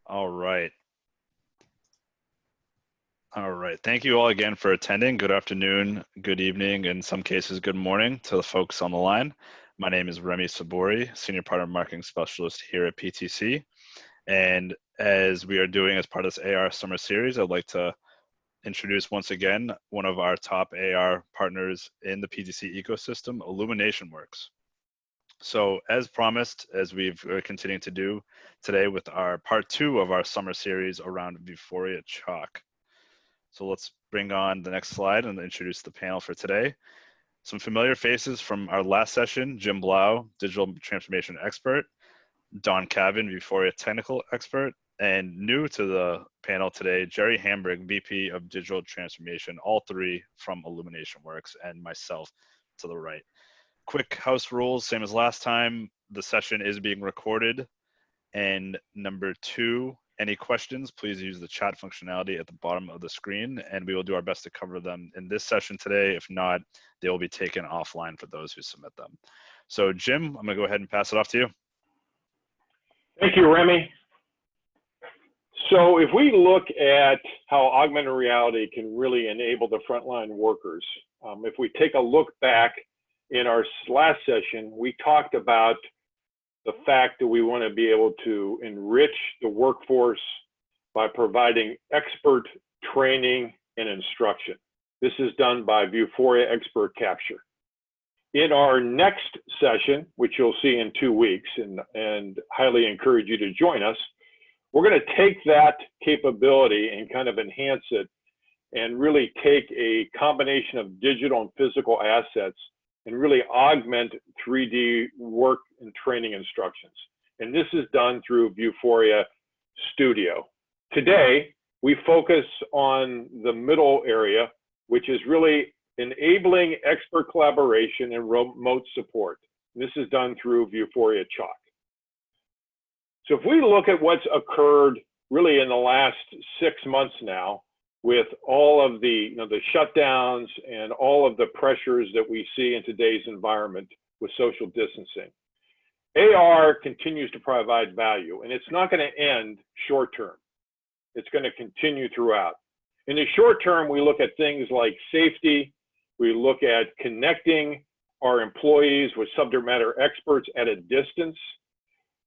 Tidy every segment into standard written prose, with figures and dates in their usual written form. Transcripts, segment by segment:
All right. All right. Thank you all again for attending. Good afternoon, good evening, in some cases, good morning to the folks on the line. My name is Remy Sabori, Senior Partner Marketing Specialist here at PTC. And as we are doing as part of this AR Summer Series, I'd like to introduce once again one of our top AR partners in the PTC ecosystem, Illumination Works. So as promised, as we're continuing to do today with our part 2 of our summer series around Vuforia Chalk. So let's bring on the next slide and introduce the panel for today. Some familiar faces from our last session: Jim Blau, Digital Transformation Expert; Don Cavan, Vuforia Technical Expert; and new to the panel today, Jerry Hamburg, VP of Digital Transformation, all three from Illumination Works, and myself to the right. Quick house rules, same as last time. The session is being recorded. And number 2, any questions, please use the chat functionality at the bottom of the screen, and we will do our best to cover them in this session today. If not, they will be taken offline for those who submit them. So Jim, I'm gonna go ahead and pass it off to you. Thank you, Remy. So if we look at how augmented reality can really enable the frontline workers, if we take a look back in our last session, we talked about the fact that we want to be able to enrich the workforce by providing expert training and instruction. This is done by Vuforia Expert Capture. In our next session, which you'll see in 2 weeks, and highly encourage you to join us, we're going to take that capability and kind of enhance it and really take a combination of digital and physical assets and really augment 3D work and training instructions. And this is done through Vuforia Studio. Today, we focus on the middle area, which is really enabling expert collaboration and remote support. This is done through Vuforia Chalk. So if we look at what's occurred really in the last 6 months now, with all of the, the shutdowns and all of the pressures that we see in today's environment with social distancing, AR continues to provide value, and it's not going to end short term. It's going to continue throughout. In the short term, we look at things like safety. We look at connecting our employees with subject matter experts at a distance.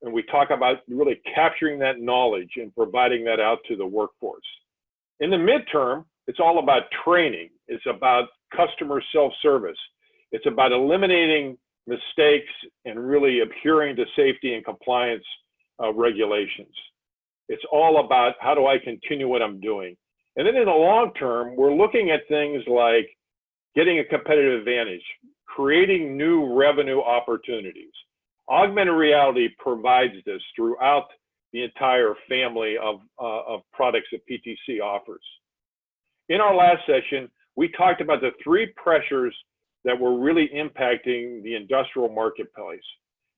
And we talk about really capturing that knowledge and providing that out to the workforce. In the midterm, it's all about training. It's about customer self-service. It's about eliminating mistakes and really adhering to safety and compliance regulations. It's all about how do I continue what I'm doing. And then in the long term, we're looking at things like getting a competitive advantage, creating new revenue opportunities. Augmented reality provides this throughout the entire family of products that PTC offers. In our last session, we talked about the 3 pressures that were really impacting the industrial marketplace.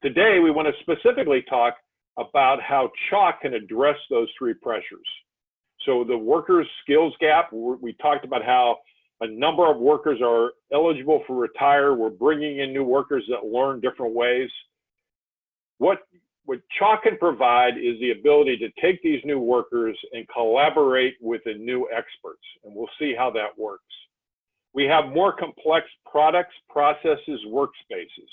Today, we want to specifically talk about how Chalk can address those 3 pressures. So the workers' skills gap, we talked about how a number of workers are eligible for retire. We're bringing in new workers that learn different ways. What Chalk can provide is the ability to take these new workers and collaborate with the new experts, and we'll see how that works. We have more complex products, processes, workspaces.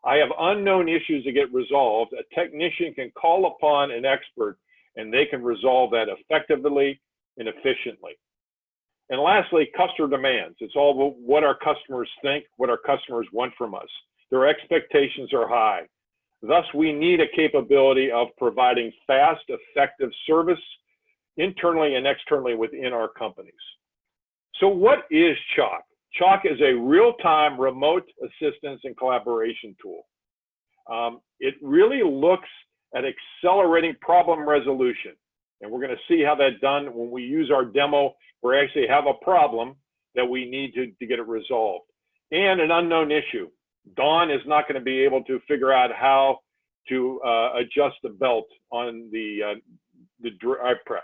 I have unknown issues that get resolved. A technician can call upon an expert, and they can resolve that effectively and efficiently. And lastly, customer demands. It's all about what our customers think, what our customers want from us. Their expectations are high. Thus, we need a capability of providing fast, effective service internally and externally within our companies. So what is Chalk? Chalk is a real-time remote assistance and collaboration tool. It really looks at accelerating problem resolution. And we're going to see how that's done when we use our demo. We actually have a problem that we need to get it resolved. And an unknown issue. Dawn is not going to be able to figure out how to adjust the belt on the drive press.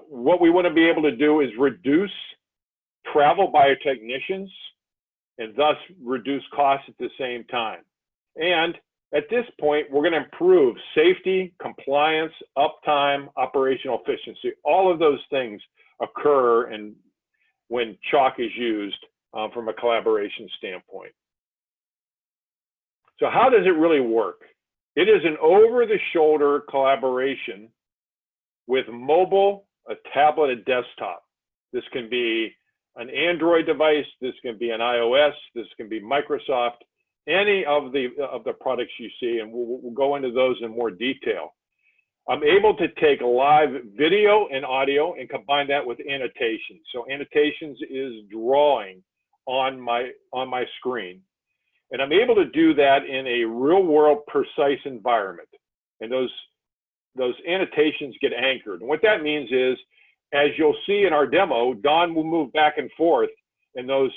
What we want to be able to do is reduce travel by our technicians and thus reduce costs at the same time. And At this point, we're going to improve safety, compliance, uptime, operational efficiency. All of those things occur when Chalk is used from a collaboration standpoint. So how does it really work? It is an over-the-shoulder collaboration with mobile, a tablet, a desktop. This can be an Android device, this can be an iOS, this can be Microsoft, any of the products you see, and we'll go into those in more detail. I'm able to take live video and audio and combine that with annotations. So annotations is drawing on my screen. And I'm able to do that in a real world precise environment. And those annotations get anchored. And what that means is, as you'll see in our demo, Don will move back and forth, and those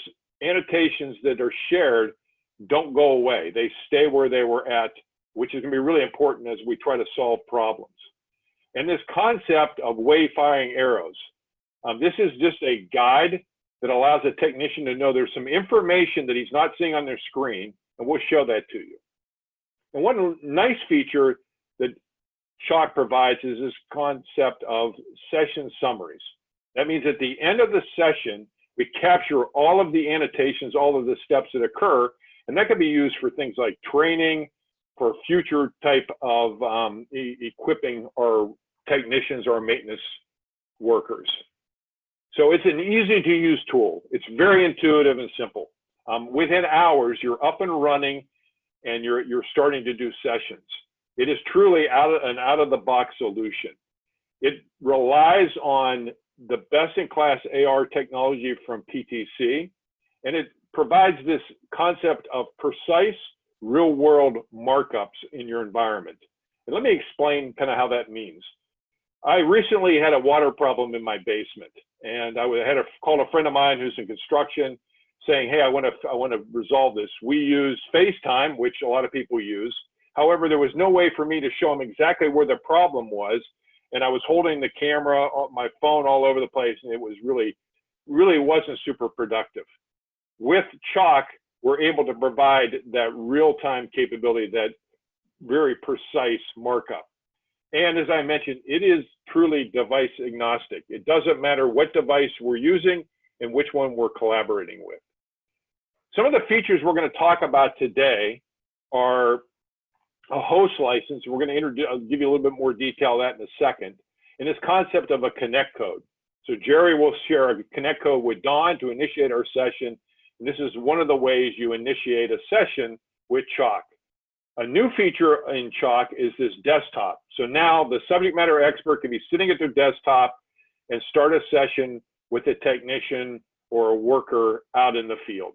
annotations that are shared don't go away. They stay where they were at, which is going to be really important as we try to solve problems. And this concept of wayfiring arrows, this is just a guide that allows a technician to know there's some information that he's not seeing on their screen, and we'll show that to you. And one nice feature that Chalk provides is this concept of session summaries. That means at the end of the session, we capture all of the annotations, all of the steps that occur, and that can be used for things like training, for future type of equipping our technicians or maintenance workers. So it's an easy to use tool. It's very intuitive and simple. Within hours, you're up and running and you're starting to do sessions. It is truly an out-of-the-box solution. It relies on the best-in-class AR technology from PTC, and it provides this concept of precise real-world markups in your environment. And let me explain kind of how that means. I recently had a water problem in my basement, and I called a friend of mine who's in construction, saying, "Hey, I want to resolve this." We use FaceTime, which a lot of people use. However, there was no way for me to show him exactly where the problem was, and I was holding the camera, my phone all over the place, and it was really wasn't super productive. With Chalk, we're able to provide that real-time capability, that very precise markup. And as I mentioned, it is truly device agnostic. It doesn't matter what device we're using and which one we're collaborating with. Some of the features we're going to talk about today are a host license. We're going to I'll give you a little bit more detail on that in a second. And this concept of a connect code. So Jerry will share a connect code with Don to initiate our session. And this is one of the ways you initiate a session with Chalk. A new feature in Chalk is this desktop. So now the subject matter expert can be sitting at their desktop and start a session with a technician or a worker out in the field.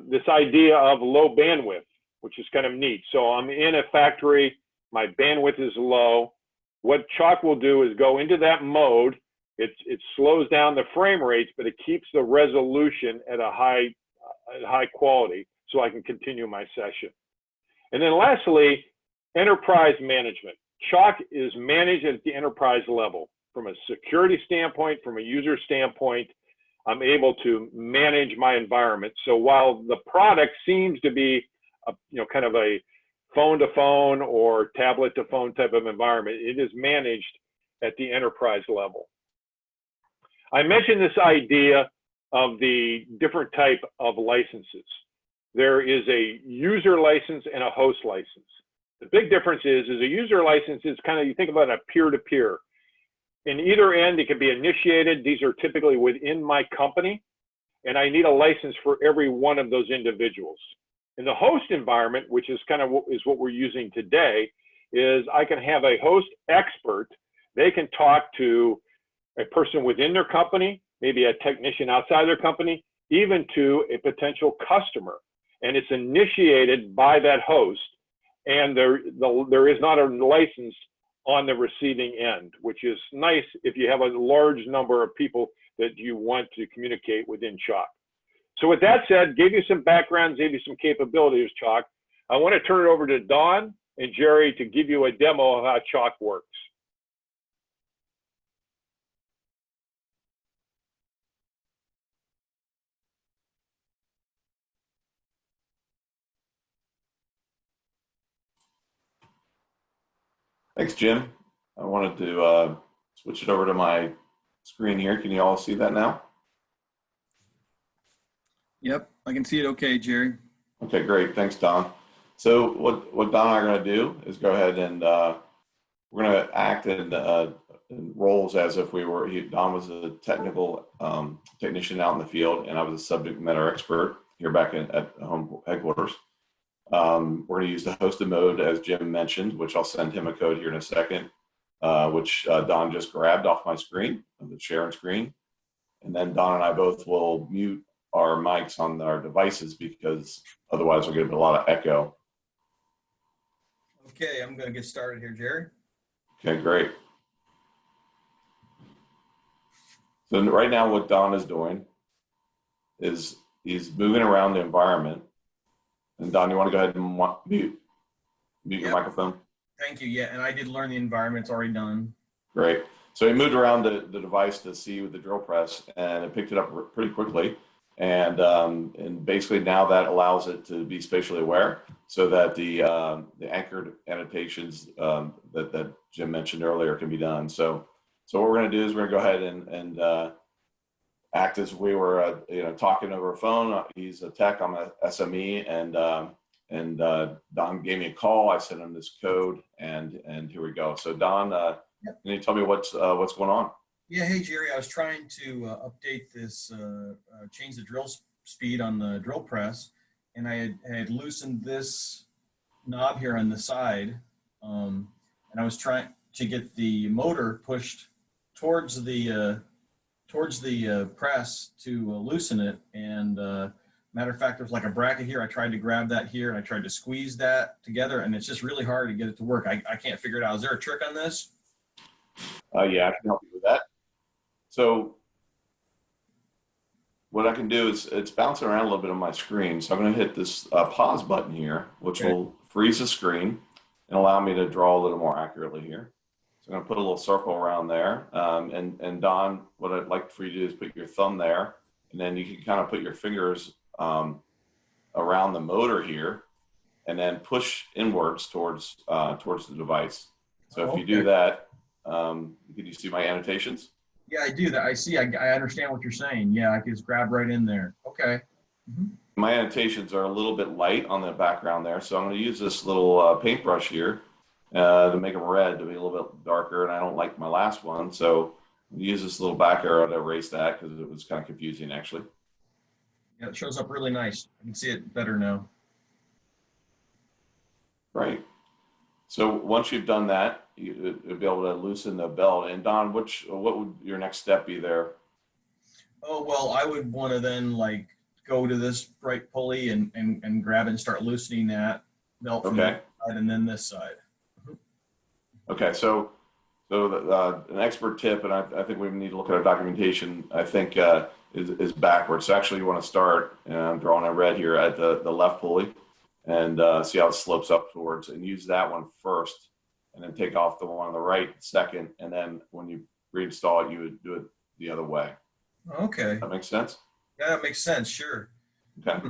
This idea of low bandwidth, which is kind of neat. So I'm in a factory, my bandwidth is low. What Chalk will do is go into that mode. It slows down the frame rates, but it keeps the resolution at a high quality so I can continue my session. And then lastly, enterprise management. Chalk is managed at the enterprise level. From a security standpoint, from a user standpoint, I'm able to manage my environment. So while the product seems to be kind of a phone-to-phone or tablet-to-phone type of environment, it is managed at the enterprise level. I mentioned this idea of the different type of licenses. There is a user license and a host license. The big difference is a user license is kind of, you think about a peer-to-peer. In either end, it can be initiated. These are typically within my company, and I need a license for every one of those individuals. In the host environment, which is kind of what we're using today, is I can have a host expert. They can talk to a person within their company, maybe a technician outside their company, even to a potential customer. And it's initiated by that host, and there is not a license on the receiving end, which is nice if you have a large number of people that you want to communicate within Chalk. So with that said, gave you some background, gave you some capabilities, Chalk. I want to turn it over to Don and Jerry to give you a demo of how Chalk works. Thanks, Jim. I wanted to switch it over to my screen here. Can you all see that now? Yep, I can see it okay, Jerry. Okay, great. Thanks, Don. So what Don and I are going to do is go ahead and we're going to act in roles as if Don was a technical technician out in the field, and I was a subject matter expert here back at home headquarters. We're going to use the hosted mode, as Jim mentioned, which I'll send him a code here in a second, which Don just grabbed off my screen, the sharing screen. And then Don and I both will mute our mics on our devices because otherwise we'll get a lot of echo. Okay, I'm going to get started here, Jerry. Okay, great. So right now what Don is doing is he's moving around the environment. And Don, you want to go ahead and mute your microphone? Thank you. Yeah, and I did learn the environment's already done. Great. So he moved around the device to see with the drill press, and it picked it up pretty quickly. And basically now that allows it to be spatially aware, so that the anchored annotations that Jim mentioned earlier can be done. So what we're going to do is we're going to go ahead and act as we were talking over a phone. He's a tech, I'm a SME, and Don gave me a call. I sent him this code, and here we go. So Don, can you tell me what's going on? Yeah, hey Jerry, I was trying to update this, change the drill speed on the drill press, and I had loosened this knob here on the side, and I was trying to get the motor pushed towards the press to loosen it. And matter of fact, there's like a bracket here. I tried to grab that here, and I tried to squeeze that together, and it's just really hard to get it to work. I can't figure it out. Is there a trick on this? Yeah, I can help you with that. So what I can do is it's bouncing around a little bit on my screen. So I'm going to hit this pause button here, which will freeze the screen and allow me to draw a little more accurately here. So I'm going to put a little circle around there. And Don, what I'd like for you to do is put your thumb there, and then you can kind of put your fingers around the motor here, and then push inwards towards the device. So if you do that, can you see my annotations? Yeah, I do that. I see. I understand what you're saying. Yeah, I can just grab right in there. Okay. Mm-hmm. My annotations are a little bit light on the background there, so I'm going to use this little paintbrush here to make them red, to be a little bit darker, and I don't like my last one, so I'm going to use this little back arrow to erase that because it was kind of confusing, actually. Yeah, it shows up really nice. I can see it better now. Right. So once you've done that, you'll be able to loosen the belt. And Don, what would your next step be there? Oh, well, I would want to then like go to this bright pulley and grab it and start loosening that belt from this side and then this side. Okay, so an expert tip, and I think we need to look at our documentation, I think is backwards. So actually you want to start, and I'm drawing a red here at the left pulley, and see how it slopes up towards, and use that one first, and then take off the one on the right second, and then when you reinstall it, you would do it the other way. Okay. That makes sense? Yeah, that makes sense, sure. Okay.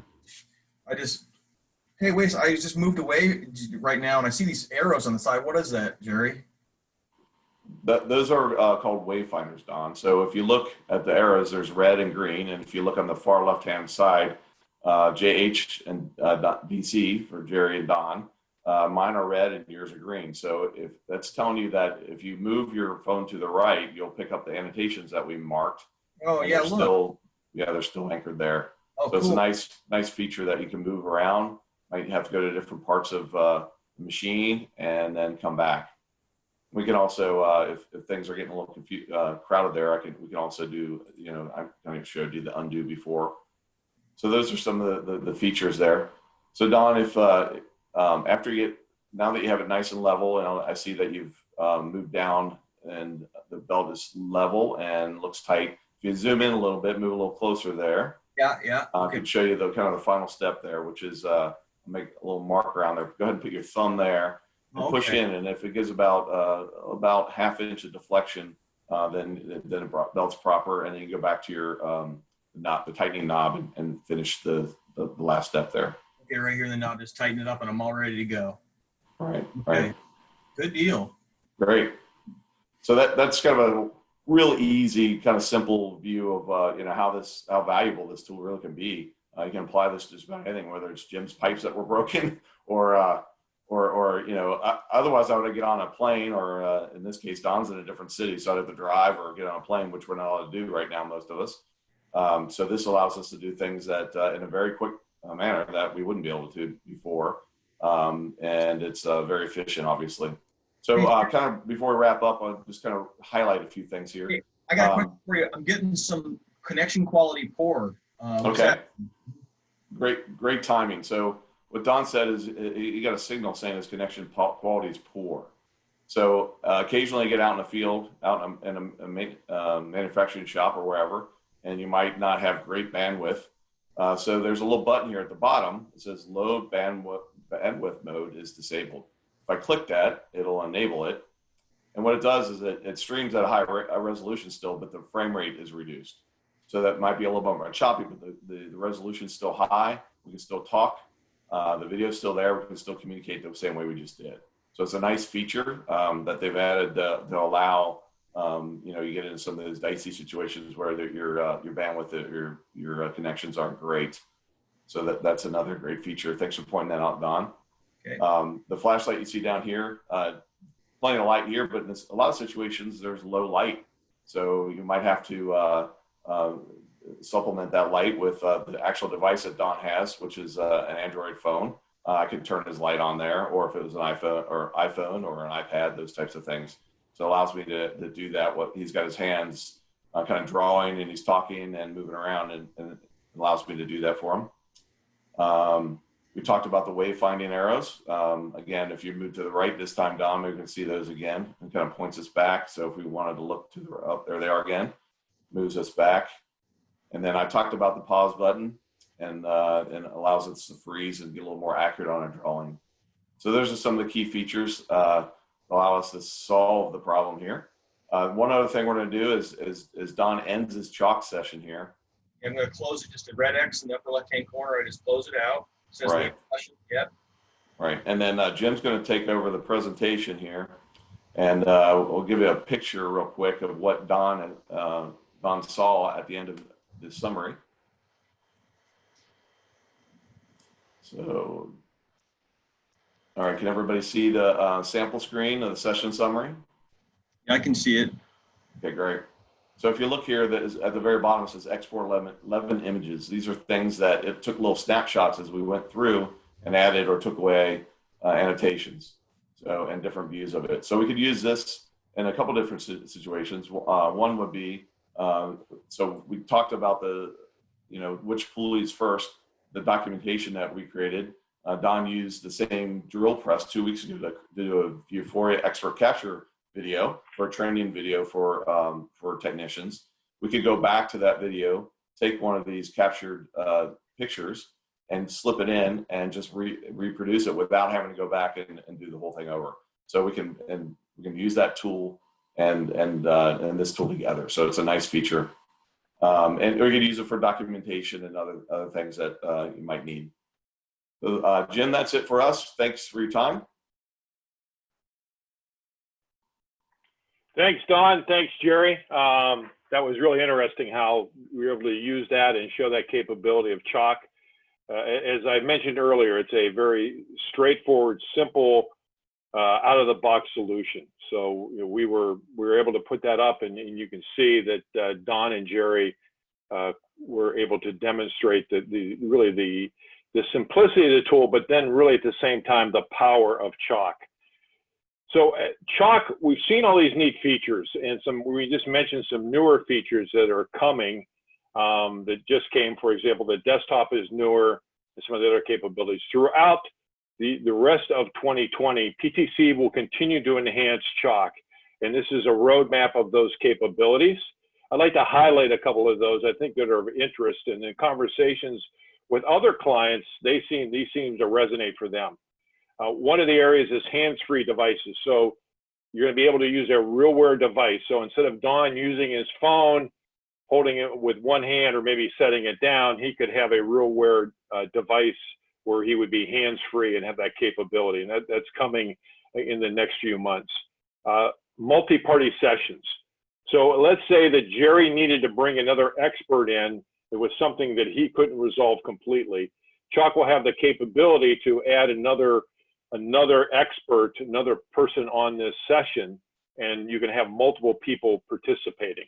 Hey, wait, I just moved away right now, and I see these arrows on the side. What is that, Jerry? Those are called wayfinders, Don. So if you look at the arrows, there's red and green, and if you look on the far left-hand side, JH and DC for Jerry and Don. Mine are red and yours are green. So if that's telling you that if you move your phone to the right, you'll pick up the annotations that we marked. Oh yeah, look. They're still anchored there. Oh, so cool. It's a nice feature that you can move around. Might have to go to different parts of the machine and then come back. We can also, if things are getting a little crowded there, we can also do, I kind of showed you the undo before. So those are some of the features there. So Don, if now that you have it nice and level, and I see that you've moved down and the belt is level and looks tight. If you zoom in a little bit, move a little closer there. Yeah. I can show you the kind of the final step there, which is make a little mark around there. Go ahead and put your thumb there and push in, and if it gives about half inch of deflection, then the belt's proper, and then you go back to your the tightening knob and finish the last step there. Okay, right here in the knob, just tighten it up, and I'm all ready to go. All right. Okay. Good deal. Great. So that's kind of a real easy, kind of simple view of how valuable this tool really can be. You can apply this to just about anything, whether it's Jim's pipes that were broken, or otherwise I would get on a plane, or in this case, Don's in a different city, so I'd have to drive or get on a plane, which we're not allowed to do right now, most of us. So this allows us to do things that in a very quick manner that we wouldn't be able to before, and it's very efficient, obviously. So kind of before we wrap up, I'll just kind of highlight a few things here. Hey, I got a question for you. I'm getting some connection quality poor. Okay. Great timing. So what Don said is he got a signal saying his connection quality is poor. So occasionally you get out in the field, out in a manufacturing shop or wherever, and you might not have great bandwidth. So there's a little button here at the bottom that says low bandwidth mode is disabled. If I click that, it'll enable it. And what it does is it streams at a high resolution still, but the frame rate is reduced. So that might be a little bit more choppy, but the resolution is still high. We can still talk. The video is still there. We can still communicate the same way we just did. So it's a nice feature that they've added to allow, you get into some of those dicey situations where your bandwidth, your connections aren't great. So that's another great feature. Thanks for pointing that out, Don. Okay. The flashlight you see down here, plenty of light here, but in a lot of situations there's low light. So you might have to supplement that light with the actual device that Don has, which is an Android phone. I can turn his light on there, or if it was an iPhone or an iPad, those types of things. So it allows me to do that. He's got his hands kind of drawing, and he's talking and moving around, and it allows me to do that for him. We talked about the wayfinding arrows. Again, if you move to the right this time, Don, we can see those again. It kind of points us back. So if we wanted to look to there they are again, moves us back. And then I talked about the pause button, and allows us to freeze and get a little more accurate on our drawing. So those are some of the key features that allow us to solve the problem here. One other thing we're going to do is Don ends his chalk session here. I'm going to close it, just a red X in the upper left-hand corner. I just close it out. It says Right. Yep. Right. And then Jim's going to take over the presentation here, and we'll give you a picture real quick of what Don saw at the end of this summary. So, all right, can everybody see the sample screen of the session summary? Yeah, I can see it. Okay, great. So if you look here, at the very bottom, it says export 11 images. These are things that it took little snapshots as we went through and added or took away annotations, and different views of it. So we could use this in a couple different situations. One would be, so we talked about which pulleys first, the documentation that we created. Don used the same drill press 2 weeks ago to do a Vuforia expert capture video, for a training video for technicians. We could go back to that video, take one of these captured pictures, and slip it in and just reproduce it without having to go back and do the whole thing over. So we can use that tool and this tool together. So it's a nice feature. And we could use it for documentation and other things that you might need. So, Jim, that's it for us. Thanks for your time. Thanks, Don. Thanks, Jerry. That was really interesting how we were able to use that and show that capability of Chalk. As I mentioned earlier, it's a very straightforward, simple, out-of-the-box solution. So we were able to put that up, and you can see that Don and Jerry were able to demonstrate the simplicity of the tool, but then really at the same time the power of Chalk. So Chalk, we've seen all these neat features, and we just mentioned some newer features that are coming that just came. For example, the desktop is newer, and some of the other capabilities. Throughout the rest of 2020, PTC will continue to enhance Chalk, and this is a roadmap of those capabilities. I'd like to highlight a couple of those I think that are of interest, and in conversations with other clients, these seem to resonate for them. One of the areas is hands-free devices. So you're going to be able to use a RealWear device. So instead of Don using his phone, holding it with one hand or maybe setting it down, he could have a RealWear device where he would be hands-free and have that capability. And that's coming in the next few months. multi-party sessions. So let's say that Jerry needed to bring another expert in. It was something that he couldn't resolve completely. Chalk will have the capability to add another expert, another person on this session, and you can have multiple people participating.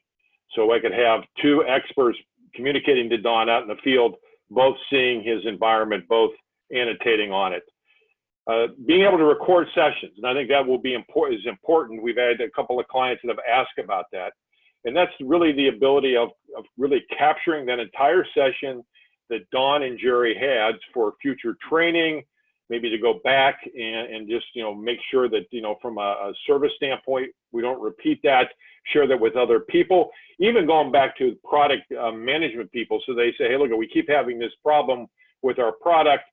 So I could have two experts communicating to Don out in the field, both seeing his environment, both annotating on it. Being able to record sessions, and I think that will be important. We've had a couple of clients that have asked about that. And that's really the ability of really capturing that entire session that Don and Jerry had for future training, maybe to go back and just, make sure that, from a service standpoint, we don't repeat that, share that with other people, even going back to product management people. So they say, hey, look, we keep having this problem with our product.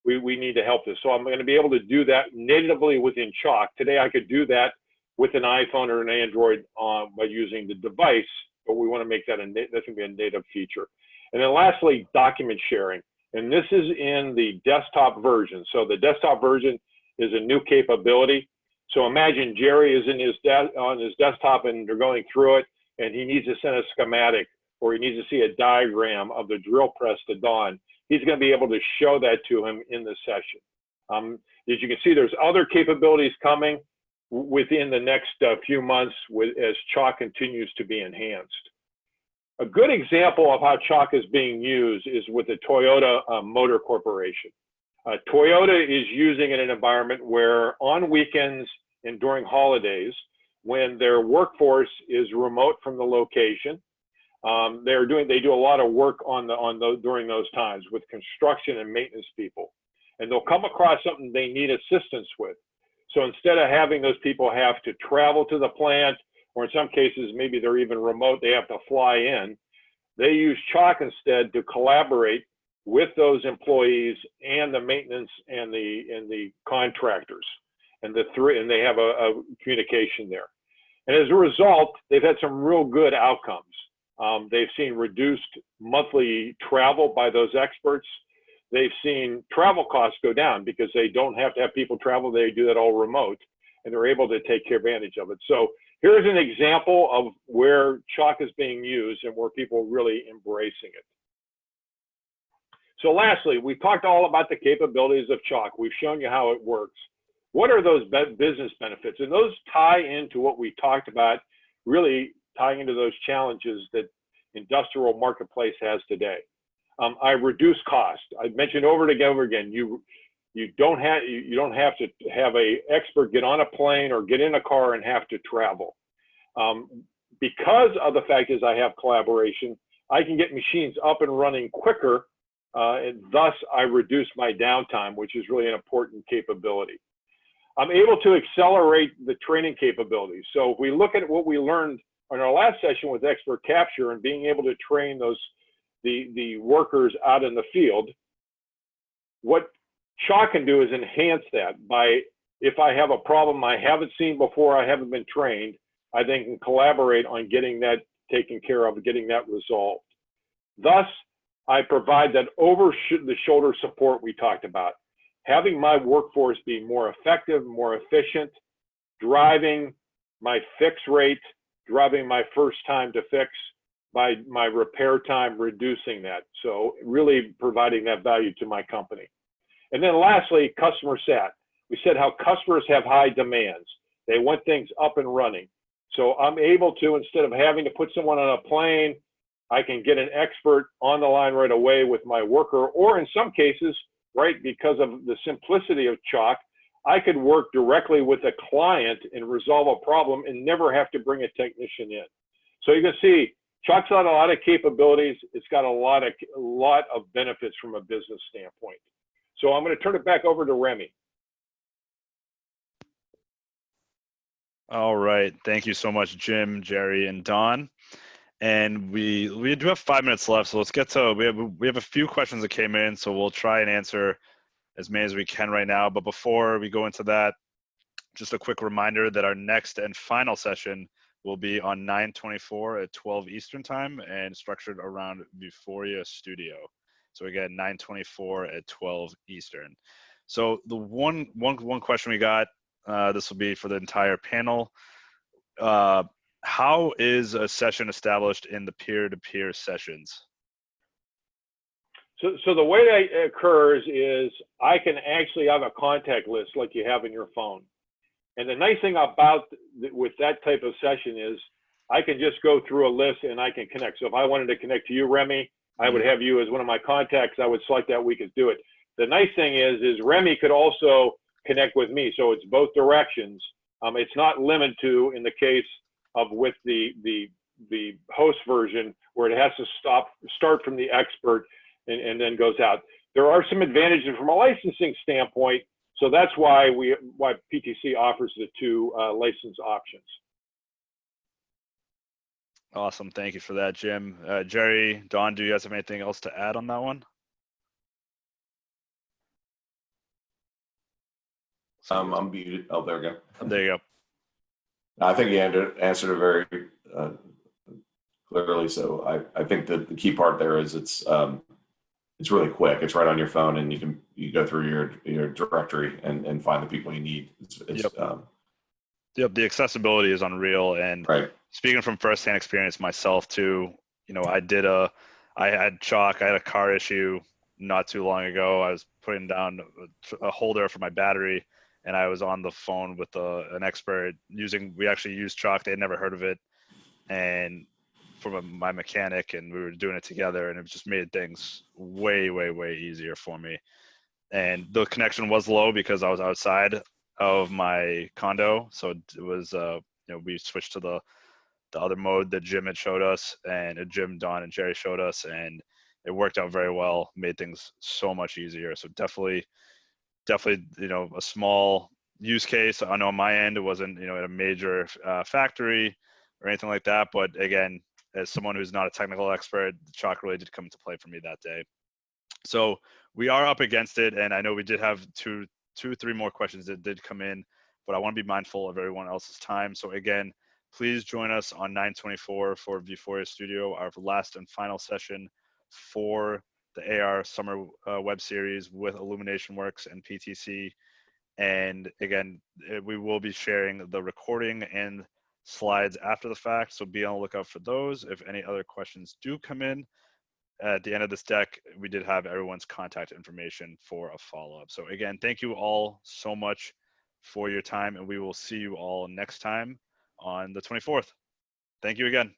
We need to help this. So I'm going to be able to do that natively within Chalk. Today, I could do that with an iPhone or an Android by using the device, but we want to make that that's going to be a native feature. And then lastly, document sharing. And this is in the desktop version. So the desktop version is a new capability. So imagine Jerry is on his desktop and they're going through it, and he needs to send a schematic, or he needs to see a diagram of the drill press to Don. He's going to be able to show that to him in the session. As you can see, there's other capabilities coming within the next few months as Chalk continues to be enhanced. A good example of how Chalk is being used is with the Toyota Motor Corporation. Toyota is using it in an environment where on weekends and during holidays, when their workforce is remote from the location, they do a lot of work during those times with construction and maintenance people, and they'll come across something they need assistance with. So instead of having those people have to travel to the plant, or in some cases, maybe they're even remote, they have to fly in, they use Chalk instead to collaborate with those employees and the maintenance and the contractors, and they have a communication there. And as a result, they've had some real good outcomes. They've seen reduced monthly travel by those experts. They've seen travel costs go down because they don't have to have people travel. They do that all remote, and they're able to take advantage of it. So here's an example of where Chalk is being used and where people are really embracing it. So lastly, we've talked all about the capabilities of Chalk. We've shown you how it works. What are those business benefits? And those tie into what we talked about, really tying into those challenges that industrial marketplace has today. I reduce cost. I've mentioned over and over again, you don't have to have a expert get on a plane or get in a car and have to travel. Because of the fact is I have collaboration, I can get machines up and running quicker, and thus I reduce my downtime, which is really an important capability. I'm able to accelerate the training capabilities. So if we look at what we learned in our last session with expert capture and being able to train the workers out in the field, what Chalk can do is enhance that by, if I have a problem I haven't seen before, I haven't been trained, I then can collaborate on getting that taken care of, getting that resolved. Thus, I provide that over the shoulder support we talked about. Having my workforce be more effective, more efficient, driving my fix rate, driving my first time to fix, by my repair time, reducing that. So really providing that value to my company. And then lastly, customer sat. We said how customers have high demands. They want things up and running. So I'm able to, instead of having to put someone on a plane, I can get an expert on the line right away with my worker, or in some cases, right, because of the simplicity of Chalk, I could work directly with a client and resolve a problem and never have to bring a technician in. So you can see, Chalk's got a lot of capabilities. It's got a lot of benefits from a business standpoint. So I'm going to turn it back over to Remy. All right. Thank you so much, Jim, Jerry, and Don. And we do have 5 minutes left, so let's get to, we have a few questions that came in, so we'll try and answer as many as we can right now. But before we go into that, just a quick reminder that our next and final session will be on 9/24 at 12 Eastern time and structured around Vuforia Studio. So again, 9/24 at 12 Eastern. So the one question we got, this will be for the entire panel. how is a session established in the peer-to-peer sessions? So the way that occurs is I can actually have a contact list like you have in your phone. And the nice thing about with that type of session is I can just go through a list and I can connect. So if I wanted to connect to you, Remy, I would have you as one of my contacts. I would select that we could do it. The nice thing is Remy could also connect with me. So it's both directions. It's not limited to, in the case of with the host version, where it has to start from the expert and then goes out. There are some advantages from a licensing standpoint. So that's why PTC offers the two license options. Awesome. Thank you for that, Jim. Jerry, Don, do you guys have anything else to add on that one? I'm muted. Oh, there we go. There you go. I think you answered it very clearly. So I think that the key part there is it's really quick. It's right on your phone, and you go through your directory and find the people you need. Yep. The accessibility is unreal. And right. Speaking from firsthand experience myself too, I had Chalk. I had a car issue not too long ago. I was putting down a holder for my battery, and I was on the phone with an expert we actually used Chalk. They had never heard of it, and from my mechanic, and we were doing it together, and it just made things way, way, way easier for me. And the connection was low because I was outside of my condo, so it was we switched to the other mode that Jim had showed us, and Jim, Don, and Jerry showed us, and it worked out very well, made things so much easier. So definitely, a small use case. I know on my end, it wasn't, at a major factory or anything like that. But again, as someone who's not a technical expert, Chalk really did come into play for me that day. So we are up against it, and I know we did have three more questions that did come in, but I want to be mindful of everyone else's time. So again, please join us on 9/24 for Vuforia Studio, our last and final session for the AR Summer Web Series with Illumination Works and PTC. And again, we will be sharing the recording and slides after the fact, so be on the lookout for those. If any other questions do come in, at the end of this deck, we did have everyone's contact information for a follow-up. So again, thank you all so much for your time, and we will see you all next time on the 24th. Thank you again.